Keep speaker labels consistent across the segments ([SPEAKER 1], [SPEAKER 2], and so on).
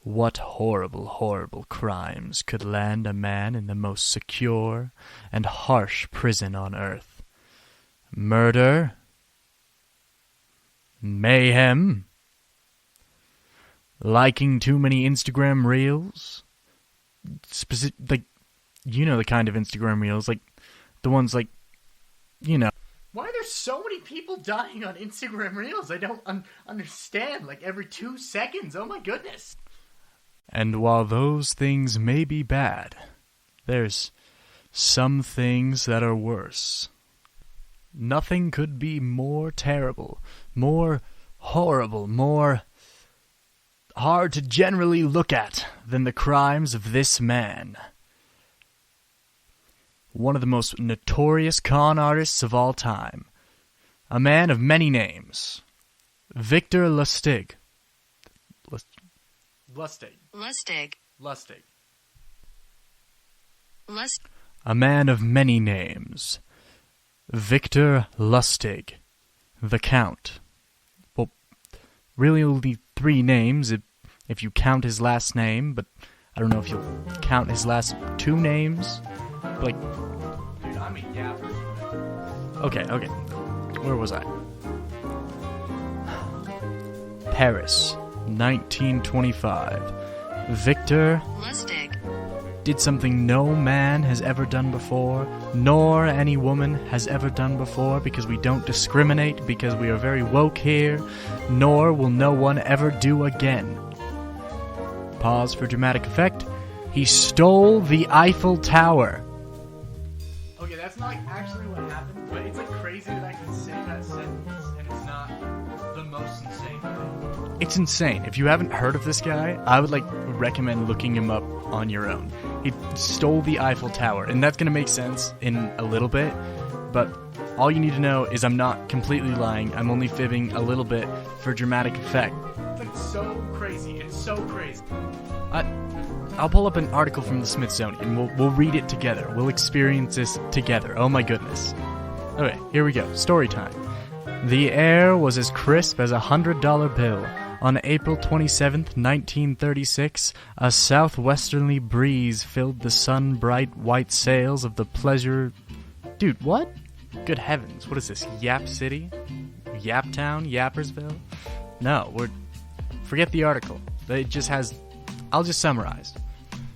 [SPEAKER 1] What horrible, horrible crimes could land a man in the most secure and harsh prison on earth? Murder? Mayhem? Liking too many Instagram reels? You know the kind of Instagram reels, like, the ones like, you know.
[SPEAKER 2] Why are there so many people dying on Instagram reels? I don't understand, like every 2 seconds, oh my goodness.
[SPEAKER 1] And while those things may be bad, there's some things that are worse. Nothing could be more terrible, more horrible, more hard to generally look at than the crimes of this man. One of the most notorious con artists of all time. A man of many names. Victor Lustig. A man of many names. Victor Lustig. The Count. Well, really only 3 names if you count his last name, but I don't know if you'll count his last 2 names. Like,
[SPEAKER 2] dude, I'm a yapper.
[SPEAKER 1] Okay. Where was I? Paris, 1925. Victor
[SPEAKER 3] Lustig
[SPEAKER 1] did something no man has ever done before, nor any woman has ever done before, because we don't discriminate, because we are very woke here, nor will no one ever do again. Pause for dramatic effect. He stole the Eiffel Tower.
[SPEAKER 2] Okay, that's not actually what happened, but it's like crazy that I can say that sentence and it's not the most insane thing.
[SPEAKER 1] It's insane. If you haven't heard of this guy, I would recommend looking him up on your own. He stole the Eiffel Tower, and that's gonna make sense in a little bit, but all you need to know is I'm not completely lying. I'm only fibbing a little bit for dramatic effect.
[SPEAKER 2] It's like so crazy. It's so crazy.
[SPEAKER 1] I'll pull up an article from the Smithsonian. We'll read it together. We'll experience this together. Oh my goodness. Okay, here we go. Story time. The air was as crisp as a $100 bill. On April 27th, 1936, a southwesterly breeze filled the sun-bright white sails of the Pleasure... Dude, what? Good heavens, what is this, Yap City? Yap Town? Yappersville? No, forget the article. It just has... I'll just summarize.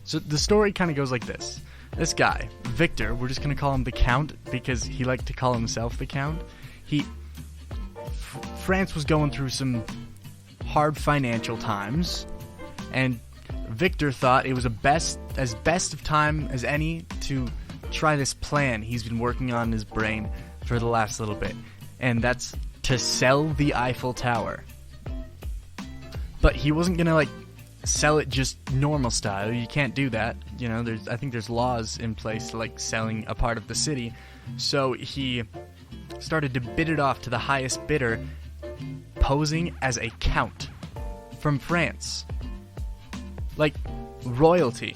[SPEAKER 1] So the story kind of goes like this. This guy, Victor, we're just going to call him the Count because he liked to call himself the Count. France was going through some hard financial times, and Victor thought it was best of time as any to try this plan he's been working on in his brain for the last little bit, and that's to sell the Eiffel Tower. But he wasn't gonna sell it just normal style. You can't do that. You know, I think there's laws in place to selling a part of the city. So he started to bid it off to the highest bidder, posing as a count from France. Like royalty.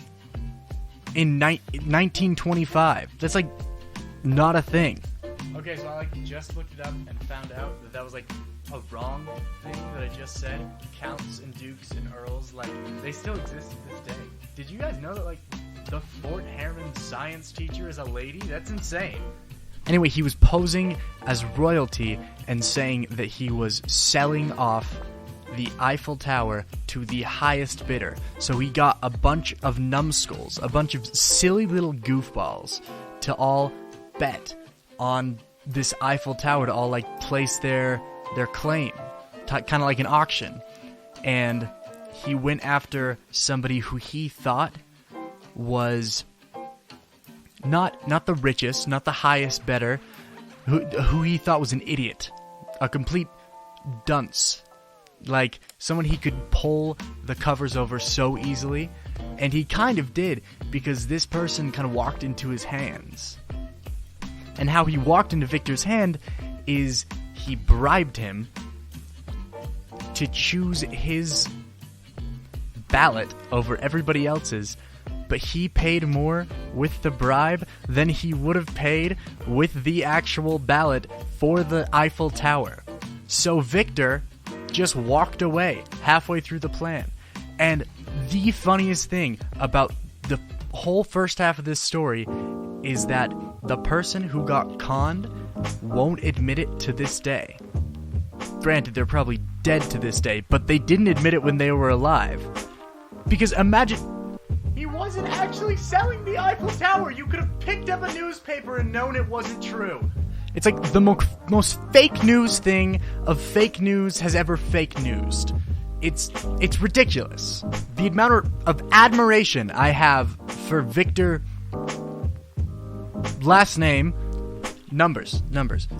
[SPEAKER 1] In 1925. That's not a thing.
[SPEAKER 2] Okay, so I just looked it up and found out that was a wrong thing that I just said. Counts and dukes and earls, they still exist to this day. Did you guys know that the Fort Harriman science teacher is a lady? That's insane.
[SPEAKER 1] Anyway, he was posing as royalty and saying that he was selling off the Eiffel Tower to the highest bidder. So he got a bunch of numbskulls, a bunch of silly little goofballs to all bet on this Eiffel Tower, to all place their claim, kind of like an auction. And he went after somebody who he thought was not the richest, not the highest bidder, who he thought was an idiot, a complete dunce, someone he could pull the covers over so easily. And he kind of did, because this person kind of walked into his hands. And how he walked into Victor's hand is he bribed him to choose his ballot over everybody else's, but he paid more with the bribe than he would have paid with the actual ballot for the Eiffel Tower. So Victor just walked away halfway through the plan. And the funniest thing about the whole first half of this story is that the person who got conned won't admit it to this day. Granted, they're probably dead to this day, but they didn't admit it when they were alive. Because imagine...
[SPEAKER 2] He wasn't actually selling the Eiffel Tower! You could have picked up a newspaper and known it wasn't true!
[SPEAKER 1] It's like the most fake news thing of fake news has ever fake newsed. It's ridiculous. The amount of admiration I have for Victor... Last name... Numbers.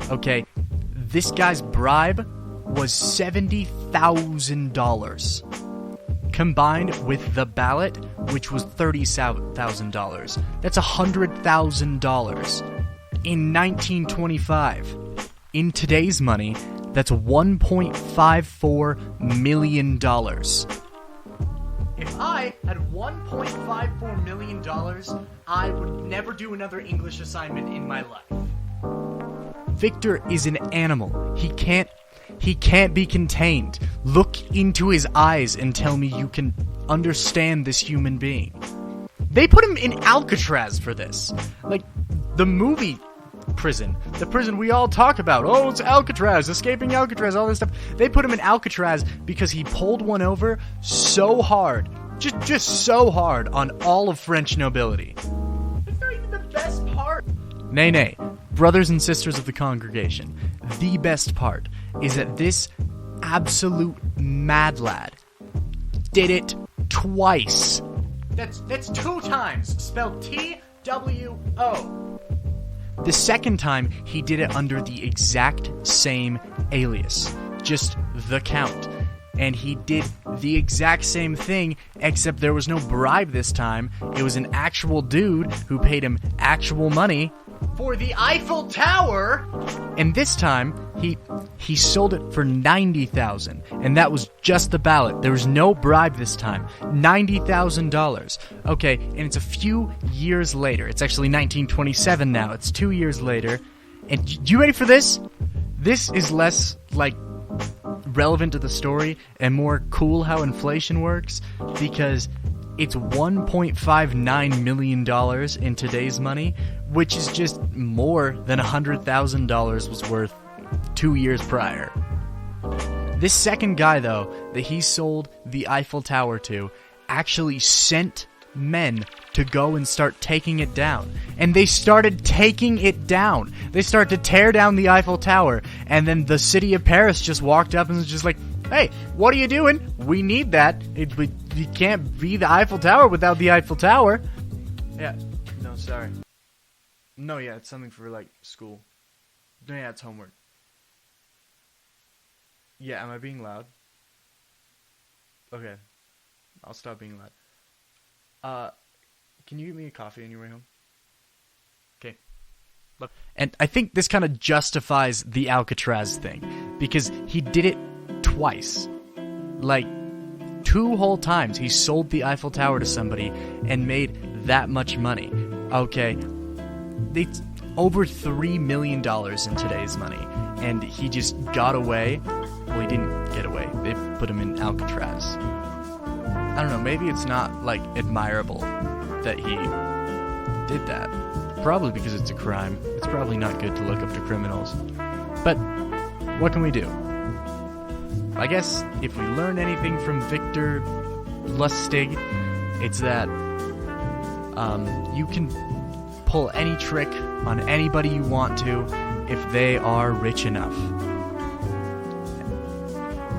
[SPEAKER 1] Okay. This guy's bribe was $70,000. Combined with the ballot, which was $30,000. That's $100,000. In 1925. In today's money, that's $1.54 million.
[SPEAKER 2] If I had $1.54 million, I would never do another English assignment in my life.
[SPEAKER 1] Victor is an animal. He can't be contained. Look into his eyes and tell me you can understand this human being. They put him in Alcatraz for this. Like, the movie prison. The prison we all talk about. Oh, it's Alcatraz, escaping Alcatraz, all this stuff. They put him in Alcatraz because he pulled one over so hard. Just so hard on all of French nobility.
[SPEAKER 2] That's not even the best part.
[SPEAKER 1] Nay. Brothers and sisters of the congregation, the best part is that this absolute mad lad did it twice.
[SPEAKER 2] That's 2 times, spelled T-W-O.
[SPEAKER 1] The second time, he did it under the exact same alias, just the Count. And he did the exact same thing, except there was no bribe this time. It was an actual dude who paid him actual money
[SPEAKER 2] for the Eiffel Tower.
[SPEAKER 1] And this time, he sold it for $90,000, and that was just the ballot. There was no bribe this time. $90,000. Okay, and it's a few years later. It's actually 1927 now. It's 2 years later. And you ready for this? This is less, like, relevant to the story and more cool how inflation works, because it's $1.59 million in today's money, which is just more than $100,000 was worth 2 years prior. This second guy, though, that he sold the Eiffel Tower to, actually sent men to go and start taking it down. And they started taking it down. They started to tear down the Eiffel Tower, and then the city of Paris just walked up and was just like, hey, what are you doing? We need that. You can't be the Eiffel Tower without the Eiffel Tower.
[SPEAKER 2] Yeah, no, sorry. No, yeah, it's something for, like, school. No, yeah, it's homework. Yeah, am I being loud? Okay. I'll stop being loud. Can you get me a coffee on your way home? Okay. Look.
[SPEAKER 1] And I think this kind of justifies the Alcatraz thing, because he did it twice. Like, 2 whole times he sold the Eiffel Tower to somebody and made that much money. Okay. It's over $3 million in today's money, and he just got away. Well, he didn't get away. They put him in Alcatraz. I don't know, maybe it's not, like, admirable that he did that. Probably because it's a crime. It's probably not good to look up to criminals. But what can we do? I guess if we learn anything from Victor Lustig, it's that you can pull any trick on anybody you want to if they are rich enough.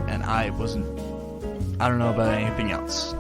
[SPEAKER 1] And I don't know about anything else.